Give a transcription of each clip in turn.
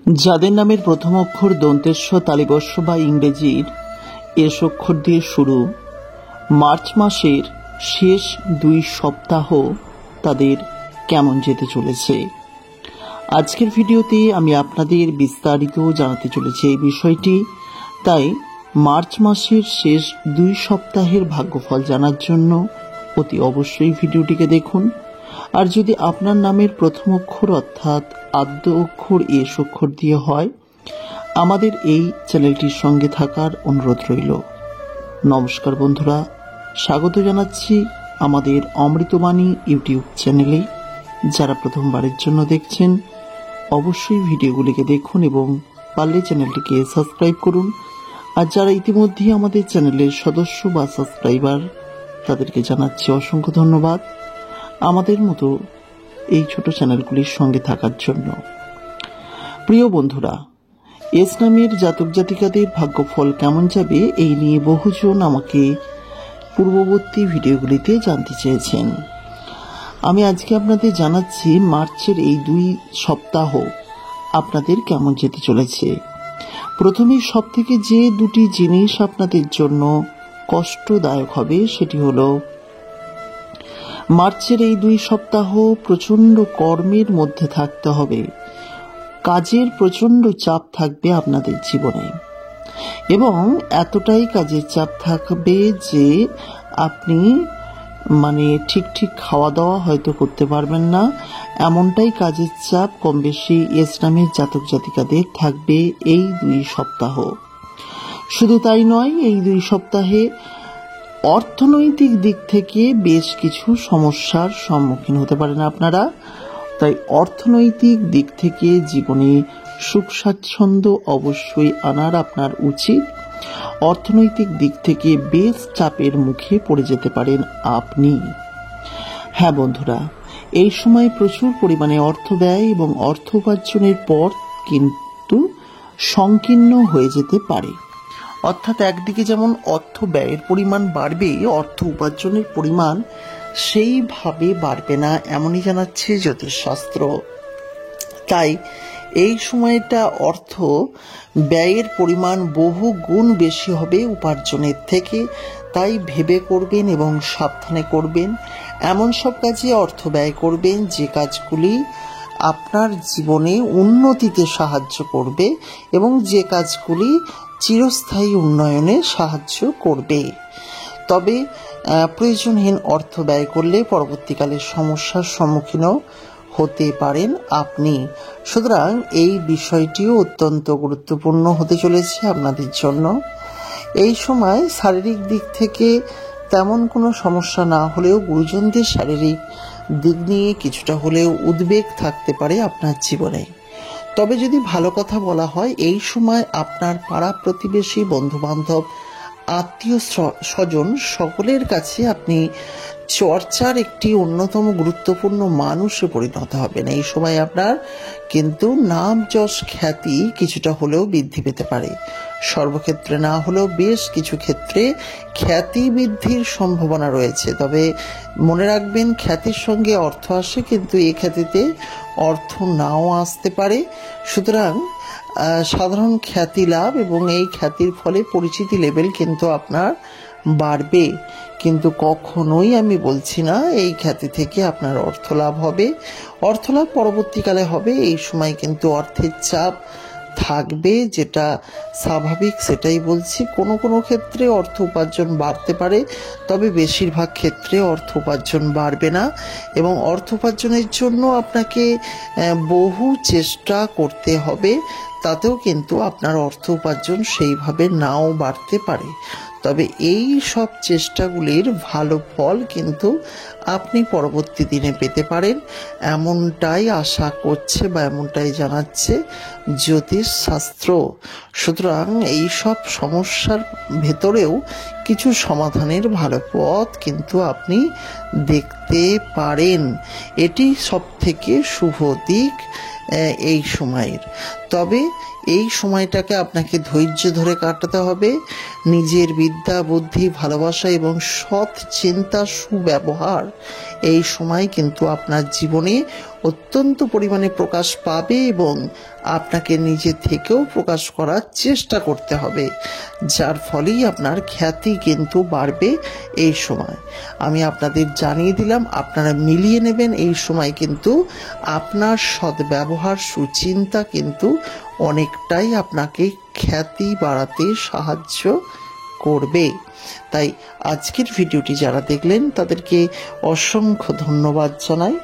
যাদের নামের প্রথম অক্ষর দন্তেস্ব তালিবস্য বা ইংরেজির এস অক্ষর দিয়ে শুরু, মার্চ মাসের শেষ 2 সপ্তাহ তাদের কেমন যেতে চলেছে, আজকের ভিডিওতে আমি আপনাদের বিস্তারিত জানাতে চলেছি এই বিষয়টি। তাই মার্চ মাসের শেষ 2 সপ্তাহের ভাগ্যফল জানার জন্য অতি অবশ্যই ভিডিওটিকে দেখুন। আর যদি আপনার নামের প্রথম অক্ষর অর্থাৎ আদ্য অক্ষর এস অক্ষর দিয়ে হয়, আমাদের এই চ্যানেলটির সঙ্গে থাকার অনুরোধ রইল। নমস্কার বন্ধুরা, স্বাগত জানাচ্ছি আমাদের অমৃতবাণী ইউটিউব চ্যানেলে। যারা প্রথমবারের জন্য দেখছেন অবশ্যই ভিডিওগুলিকে দেখুন এবং পারলে চ্যানেলটিকে সাবস্ক্রাইব করুন। আর যারা ইতিমধ্যে আমাদের চ্যানেলের সদস্য বা সাবস্ক্রাইবার, তাদেরকে জানাচ্ছি অসংখ্য ধন্যবাদ আমাদের মতো এই ছোট চ্যানেলগুলির সঙ্গে থাকার জন্য। প্রিয় বন্ধুরা, এস নামের জাতক জাতিকাদের ভাগ্যফল কেমন যাবে এই নিয়ে বহুজন আমাকে পূর্ববর্তী ভিডিওগুলিতে জানতে চেয়েছেন। আমি আজকে আপনাদের জানাচ্ছি মার্চের এই 2 সপ্তাহ আপনাদের কেমন যেতে চলেছে। প্রথমেই সব থেকে যে 2টি জিনিস আপনাদের জন্য কষ্টদায়ক হবে সেটি হলো, মার্চের এই 2 সপ্তাহ প্রচণ্ড কর্মের মধ্যে থাকতে হবে। কাজের প্রচণ্ড চাপ থাকবে আপনাদের জীবনে এবং এতটাই কাজের চাপ থাকবে যে আপনি ঠিক খাওয়া দাওয়া হয়তো করতে পারবেন না, এমনটাই কাজের চাপ কম বেশি এস নামের জাতক জাতিকাদের থাকবে এই 2 সপ্তাহ। শুধু তাই নয়, এই 2 সপ্তাহে অর্থনৈতিক দিক থেকে বেশ কিছু সমস্যার সম্মুখীন হতে পারেন আপনারা। তাই অর্থনৈতিক দিক থেকে জীবনে সুখ স্বাচ্ছন্দ্য অবশ্যই আনার আপনার উচিত। অর্থনৈতিক দিক থেকে বেশ চাপের মুখে পড়ে যেতে পারেন আপনি। হ্যাঁ বন্ধুরা, এই সময় প্রচুর পরিমাণে অর্থ ব্যয় এবং অর্থ উপার্জনের পর কিন্তু সংকীর্ণ হয়ে যেতে পারে। অর্থাৎ একদিকে যেমন অর্থ ব্যয়ের পরিমাণ বাড়বে, অর্থ উপার্জনের পরিমাণ সেইভাবে বাড়বে না, এমনই জানাচ্ছে জ্যোতিষশাস্ত্র। তাই এই সময়টা অর্থ ব্যয়ের পরিমাণ বহু গুণ বেশি হবে উপার্জনের থেকে। তাই ভেবে করবেন এবং সাবধানে করবেন। এমন সব কাজে অর্থ ব্যয় করবেন যে কাজগুলি আপনার জীবনে উন্নতিতে সাহায্য করবে এবং যে কাজগুলি চিরস্থায়ী উন্নয়নে সাহায্য করবে। তবে প্রয়োজনহীন অর্থ ব্যয় করলে পরবর্তীকালে সমস্যার সম্মুখীনও হতে পারেন আপনি। সুতরাং এই বিষয়টিও অত্যন্ত গুরুত্বপূর্ণ হতে চলেছে আপনাদের জন্য। এই সময় শারীরিক দিক থেকে তেমন কোনো সমস্যা না হলেও গুরুজনদের শারীরিক দিক নিয়ে কিছুটা হলেও উদ্বেগ থাকতে পারে আপনার জীবনে। তবে যদি ভালো কথা বলা হয়, এই সময় আপনার পাড়া প্রতিবেশী, বন্ধুবান্ধব, আত্মীয় স্বজন সকলের কাছে আপনি চর্চার একটি অন্যতম গুরুত্বপূর্ণ মানুষে পরিণত হবেন। এই সময় আপনার কিন্তু নাম যশ খ্যাতি কিছুটা হলেও বৃদ্ধি পেতে পারে। সর্বক্ষেত্রে না হলেও বেশ কিছু ক্ষেত্রে খ্যাতি বৃদ্ধির সম্ভাবনা রয়েছে। তবে মনে রাখবেন, খ্যাতির সঙ্গে অর্থ আসে, কিন্তু এই খ্যাতিতে অর্থ নাও আসতে পারে। সুতরাং সাধারণ খ্যাতি লাভ এবং এই খ্যাতির ফলে পরিচিতি লেভেল কিন্তু আপনার বাড়বে, কিন্তু কখনোই আমি বলছি না এই খ্যাতি থেকে আপনার অর্থ লাভ হবে। অর্থ লাভ পরবর্তীকালে হবে। এই সময় কিন্তু অর্থের চাপ থাকবে, যেটা স্বাভাবিক সেটাই বলছি। কোনো কোনো ক্ষেত্রে অর্থ উপার্জন বাড়তে পারে, তবে বেশিরভাগ ক্ষেত্রে অর্থ উপার্জন বাড়বে না এবং অর্থ উপার্জনের জন্য আপনাকে বহু চেষ্টা করতে হবে। তাতেও কিন্তু আপনার অর্থ উপার্জন সেইভাবে নাও বাড়তে পারে। তবে এই সব চেষ্টাগুলির ভালো ফল কিন্তু আপনি পরবর্তী দিনে পেতে পারেন, এমনটাই আশা করছে বা এমনটাই জানাচ্ছে জ্যোতিষশাস্ত্র। সুতরাং এই সব সমস্যার ভেতরেও কিছু সমাধানের ভালো পথ কিন্তু আপনি দেখতে পারেন। এটি সব থেকে শুভ দিক এই সময়ের। তবে এই সময়টাকে আপনাকে ধৈর্য ধরে কাটাতে হবে। নিজের বিদ্যা, বুদ্ধি, ভালোবাসা এবং সৎ চিন্তা, সুব্যবহার এই সময় কিন্তু আপনার জীবনে অত্যন্ত পরিমাণে প্রকাশ পাবে এবং আপনাকে নিজে থেকেও প্রকাশ করার চেষ্টা করতে হবে, যার ফলেই আপনার খ্যাতি কিন্তু বাড়বে। এই সময় আমি আপনাদের জানিয়ে দিলাম, আপনারা মিলিয়ে নেবেন। এই সময় কিন্তু আপনার সদ্ব্যবহার, সুচিন্তা কিন্তু অনেকটাই আপনাকে খ্যাতি বাড়াতে সাহায্য করবে। তাই আজকের ভিডিওটি যারা দেখলেন তাদেরকে অসংখ্য ধন্যবাদ জানাই।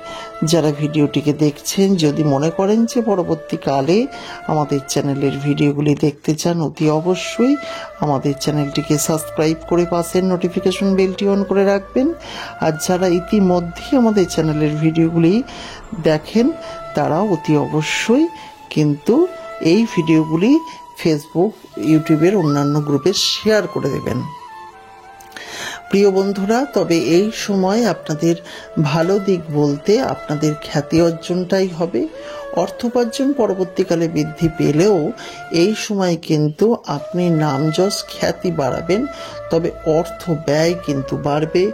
যারা ভিডিওটিকে দেখছেন, যদি মনে করেন যে পরবর্তীকালে আমাদের চ্যানেলের ভিডিওগুলি দেখতে চান, অতি অবশ্যই আমাদের চ্যানেলটিকে সাবস্ক্রাইব করে পাশের নোটিফিকেশন বেলটি অন করে রাখবেন। আর যারা ইতিমধ্যেই আমাদের চ্যানেলের ভিডিওগুলি দেখেন, তারা অতি অবশ্যই কিন্তু এই ভিডিওগুলি ফেসবুক, ইউটিউবের অন্যান্য গ্রুপে শেয়ার করে দেবেন। প্রিয় বন্ধুরা, তবে এই সময় আপনাদের ভালো দিক বলতে আপনাদের খ্যাতি অর্জনটাই হবে। অর্থোপার্জন পরবর্তীকালে বৃদ্ধি পেলেও এই সময় কিন্তু আপনি নামযশ, খ্যাতি বাড়াবেন, তবে অর্থ ব্যয় কিন্তু বাড়বে।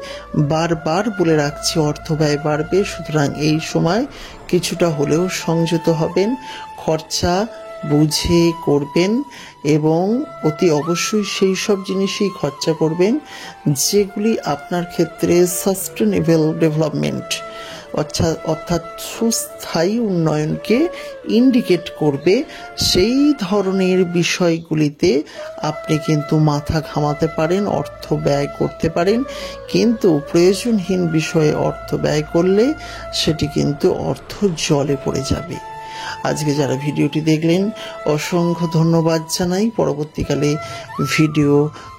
বারবার বলে রাখছি, অর্থ ব্যয় বাড়বে। সুতরাং এই সময় কিছুটা হলেও সংযত হবেন, খরচা বুঝে করবেন এবং অতি অবশ্যই সেই সব জিনিসই খরচা করবেন যেগুলি আপনার ক্ষেত্রে সাস্টেনেবল ডেভেলপমেন্ট অর্থাৎ সুস্থায়ী উন্নয়নকে ইন্ডিকেট করবে। সেই ধরনের বিষয়গুলিতে আপনি কিন্তু মাথা ঘামাতে পারেন, অর্থ ব্যয় করতে পারেন, কিন্তু প্রয়োজনহীন বিষয়ে অর্থ ব্যয় করলে সেটি কিন্তু অর্থ জলে পড়ে যাবে। আজকে যারা ভিডিওটি দেখলেন অসংখ্য ধন্যবাদ জানাই। পরবর্তীকালে ভিডিও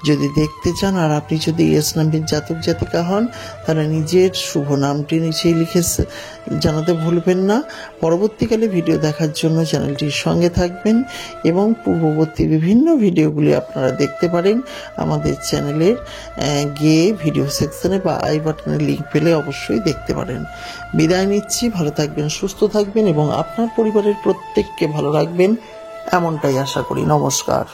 যদি দেখতে চান আর আপনি যদি এস নামের জাতক জাতিকা হন, তাহলে নিজের শুভ নামটি নিচেই লিখে জানাতে ভুলবেন না। পরবর্তীকালে ভিডিও দেখার জন্য চ্যানেলটির সঙ্গে থাকবেন এবং পূর্ববর্তী বিভিন্ন ভিডিওগুলি আপনারা দেখতে পারেন আমাদের চ্যানেলের গিয়ে ভিডিও সেকশনে বা আই বাটনে লিঙ্ক পেলে অবশ্যই দেখতে পারেন। বিদায় নিচ্ছি, ভালো থাকবেন, সুস্থ থাকবেন এবং আপনার পরিবারের প্রত্যেককে ভালো রাখবেন, এমনটাই আশা করি। নমস্কার।